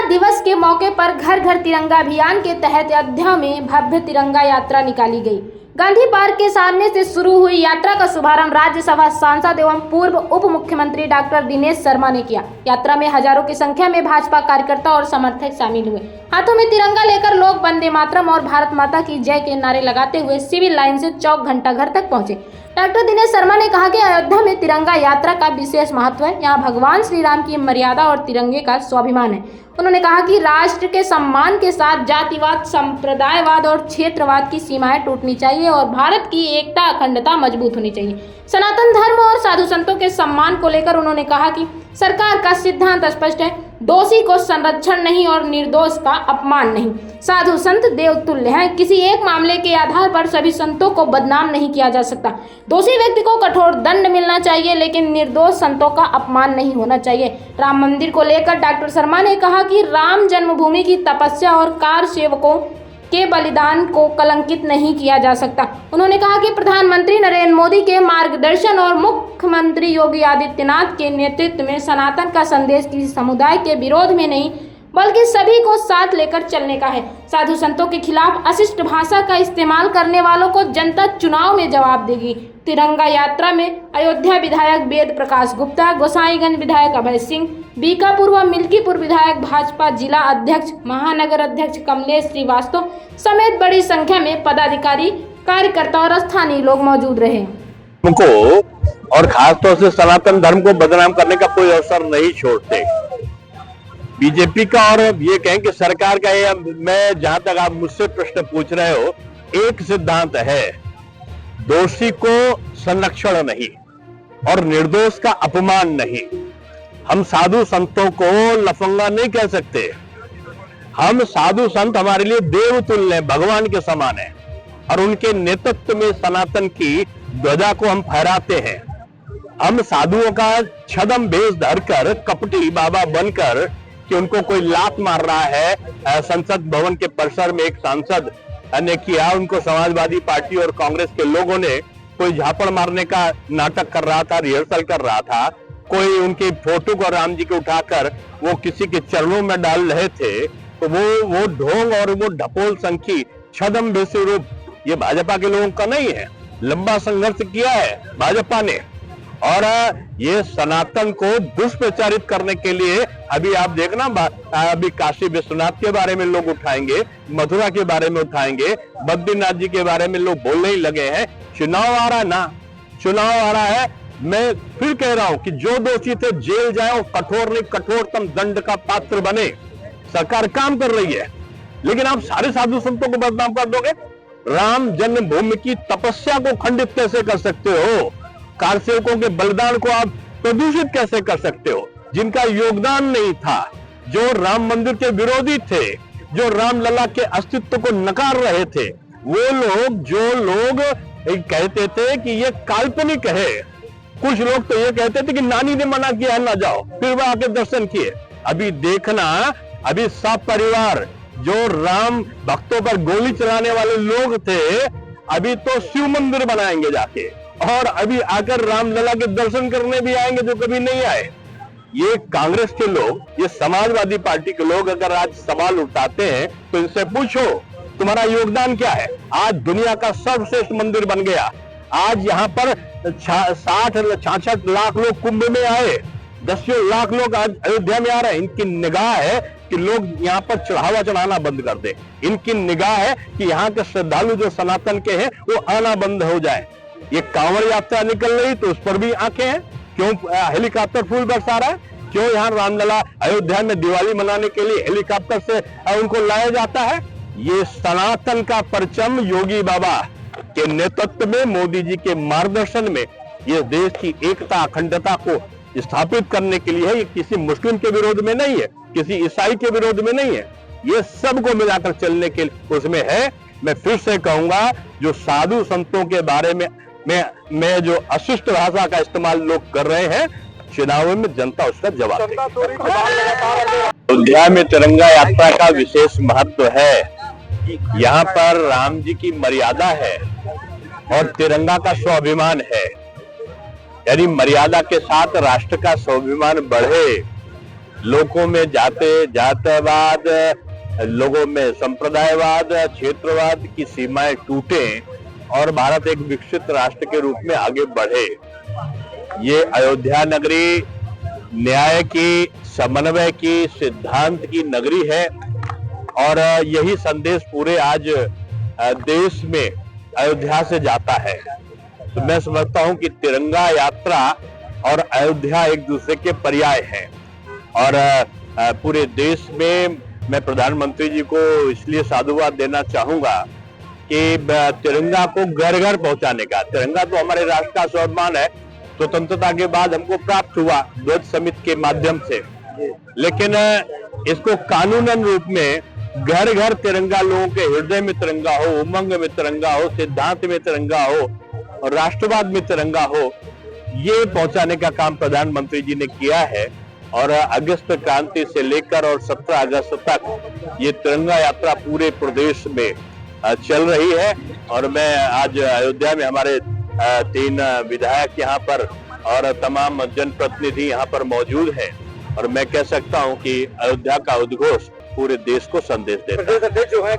दिवस के मौके पर घर घर तिरंगा अभियान के तहत अयोध्या में भव्य तिरंगा यात्रा निकाली गई। गांधी पार्क के सामने से शुरू हुई यात्रा का शुभारंभ राज्यसभा सांसद एवं पूर्व उप मुख्यमंत्री डॉक्टर दिनेश शर्मा ने किया। यात्रा में हजारों की संख्या में भाजपा कार्यकर्ता और समर्थक शामिल हुए। हाथों में तिरंगा लेकर लोग वंदे मातरम और भारत माता की जय के नारे लगाते हुए सिविल लाइन से चौक घंटा घर तक पहुंचे। डॉक्टर दिनेश शर्मा ने कहा कि अयोध्या में तिरंगा यात्रा का विशेष महत्व है। यहाँ भगवान श्री राम की मर्यादा और तिरंगे का स्वाभिमान है। उन्होंने कहा कि राष्ट्र के सम्मान के साथ जातिवाद, संप्रदायवाद और क्षेत्रवाद की सीमाएं टूटनी चाहिए और भारत की एकता, अखंडता मजबूत होनी चाहिए। सनातन धर्म और साधु संतों के सम्मान को लेकर उन्होंने कहा कि सरकार का सिद्धांत स्पष्ट है, दोषी को संरक्षण नहीं और निर्दोष का अपमान नहीं। साधु संत देवतुल्य हैं। किसी एक मामले के आधार पर सभी संतों को बदनाम नहीं किया जा सकता। दोषी व्यक्ति को कठोर दंड मिलना चाहिए, लेकिन निर्दोष संतों का अपमान नहीं होना चाहिए। राम मंदिर को लेकर डॉक्टर शर्मा ने कहा कि राम जन्मभूमि की तपस्या और कार सेवकों के बलिदान को कलंकित नहीं किया जा सकता। उन्होंने कहा कि प्रधानमंत्री नरेंद्र मोदी के मार्गदर्शन और मुख्यमंत्री योगी आदित्यनाथ के नेतृत्व में सनातन का संदेश किसी समुदाय के विरोध में नहीं बल्कि सभी को साथ लेकर चलने का है। साधु संतों के खिलाफ अशिष्ट भाषा का इस्तेमाल करने वालों को जनता चुनाव में जवाब देगी। तिरंगा यात्रा में अयोध्या विधायक वेद प्रकाश गुप्ता, गोसाईगंज विधायक अभय सिंह, बीकापुर व मिल्कीपुर विधायक भाजपा जिला अध्यक्ष, महानगर अध्यक्ष कमलेश श्रीवास्तव समेत बड़ी संख्या में पदाधिकारी, कार्यकर्ता और स्थानीय लोग मौजूद रहे। उनको और खासतौर से सनातन धर्म को बदनाम करने का कोई अवसर नहीं छोड़ते। बीजेपी का और ये कहें कि सरकार का, ये मैं जहां तक आप मुझसे प्रश्न पूछ रहे हो, एक सिद्धांत है, दोषी को संरक्षण नहीं और निर्दोष का अपमान नहीं। हम साधु संतों को लफंगा नहीं कह सकते। हम साधु संत हमारे लिए देवतुल्य हैं, भगवान के समान है और उनके नेतृत्व में सनातन की ध्वजा को हम फहराते हैं। हम साधुओं का छद्म भेष धरकर, कपटी बाबा बनकर कि उनको कोई लात मार रहा है, संसद भवन के परिसर में एक सांसद ने किया, उनको समाजवादी पार्टी और कांग्रेस के लोगों ने कोई झापड़ मारने का नाटक कर रहा था, रिहर्सल कर रहा था, कोई उनकी फोटो को राम जी को उठाकर वो किसी के चरणों में डाल रहे थे, तो वो ढोंग और वो ढपोल संखी छद्म भेषी रूप ये भाजपा के लोगों का नहीं है। लंबा संघर्ष किया है भाजपा ने और ये सनातन को दुष्प्रचारित करने के लिए अभी आप देखना, अभी काशी विश्वनाथ के बारे में लोग उठाएंगे, मथुरा के बारे में उठाएंगे, बद्रीनाथ जी के बारे में लोग बोलने ही लगे हैं। चुनाव आ रहा है ना, चुनाव आ रहा है। मैं फिर कह रहा हूं कि जो दोषी थे जेल जाए और कठोर नहीं कठोरतम दंड का पात्र बने। सरकार काम कर रही है, लेकिन आप सारे साधु संतों को बदनाम कर दोगे। राम जन्मभूमि की तपस्या को खंडित कैसे कर सकते हो? कारसेवकों के बलिदान को आप प्रदूषित कैसे कर सकते हो? जिनका योगदान नहीं था, जो राम मंदिर के विरोधी थे, जो रामलला के अस्तित्व को नकार रहे थे, वो लोग जो लोग कहते थे कि ये काल्पनिक है, कुछ लोग तो ये कहते थे कि नानी ने मना किया है ना जाओ, फिर वह आके दर्शन किए। अभी देखना, अभी सब परिवार जो राम भक्तों पर गोली चलाने वाले लोग थे, अभी तो शिव मंदिर बनाएंगे जाके और अभी आकर रामलला के दर्शन करने भी आएंगे जो कभी नहीं आए। ये कांग्रेस के लोग, ये समाजवादी पार्टी के लोग अगर आज सवाल उठाते हैं तो इनसे पूछो तुम्हारा योगदान क्या है? आज दुनिया का सर्वश्रेष्ठ मंदिर बन गया। आज यहाँ पर 66 लाख लोग कुंभ में आए, 10 लाख लोग आज अयोध्या में आ रहे हैं। इनकी निगाह है कि लोग यहाँ पर चढ़ावा चढ़ाना बंद कर दे। इनकी निगाह है कि यहाँ के श्रद्धालु जो सनातन के हैं वो आना बंद हो जाए। ये कांवड़ यात्रा निकल रही तो उस पर भी आंखें हैं। क्यों हेलीकॉप्टर फूल बरसा रहा है? क्यों यहाँ रामलला अयोध्या में दिवाली मनाने के लिए हेलीकॉप्टर से उनको लाया जाता है? ये सनातन का परचम योगी बाबा के नेतृत्व में, मोदी जी के मार्गदर्शन में ये देश की एकता, अखंडता को स्थापित करने के लिए है। ये किसी मुस्लिम के विरोध में नहीं है, किसी ईसाई के विरोध में नहीं है, ये सबको मिलाकर चलने के उसमें है। मैं फिर से कहूंगा, जो साधु संतों के बारे में मैं जो अशिष्ट भाषा का इस्तेमाल लोग कर रहे हैं, चुनाव में जनता उसका जवाब देगी। अयोध्या में तिरंगा यात्रा का विशेष महत्व है। यहाँ पर राम जी की मर्यादा है और तिरंगा का स्वाभिमान है। यानी मर्यादा के साथ राष्ट्र का स्वाभिमान बढ़े, लोगों में जातवाद, लोगों में संप्रदायवाद, क्षेत्रवाद की सीमाएं टूटे और भारत एक विकसित राष्ट्र के रूप में आगे बढ़े। ये अयोध्या नगरी न्याय की, समन्वय की, सिद्धांत की नगरी है और यही संदेश पूरे आज देश में अयोध्या से जाता है। तो मैं समझता हूं कि तिरंगा यात्रा और अयोध्या एक दूसरे के पर्याय हैं और पूरे देश में मैं प्रधानमंत्री जी को इसलिए साधुवाद देना चाहूंगा कि तिरंगा को घर घर पहुंचाने का, तिरंगा तो हमारे राष्ट्र का स्वाभिमान है, स्वतंत्रता के बाद हमको प्राप्त हुआ ध्वज समिति के माध्यम से, लेकिन इसको कानूनन रूप में घर घर तिरंगा, लोगों के हृदय में तिरंगा हो, उमंग में तिरंगा हो, सिद्धांत में तिरंगा हो और राष्ट्रवाद में तिरंगा हो, ये पहुंचाने का काम प्रधानमंत्री जी ने किया है। और अगस्त क्रांति से लेकर और 17 अगस्त तक ये तिरंगा यात्रा पूरे प्रदेश में चल रही है और मैं आज अयोध्या में हमारे 3 विधायक यहाँ पर और तमाम जनप्रतिनिधि यहाँ पर मौजूद हैं और मैं कह सकता हूँ कि अयोध्या का उद्घोष पूरे देश को संदेश देता है।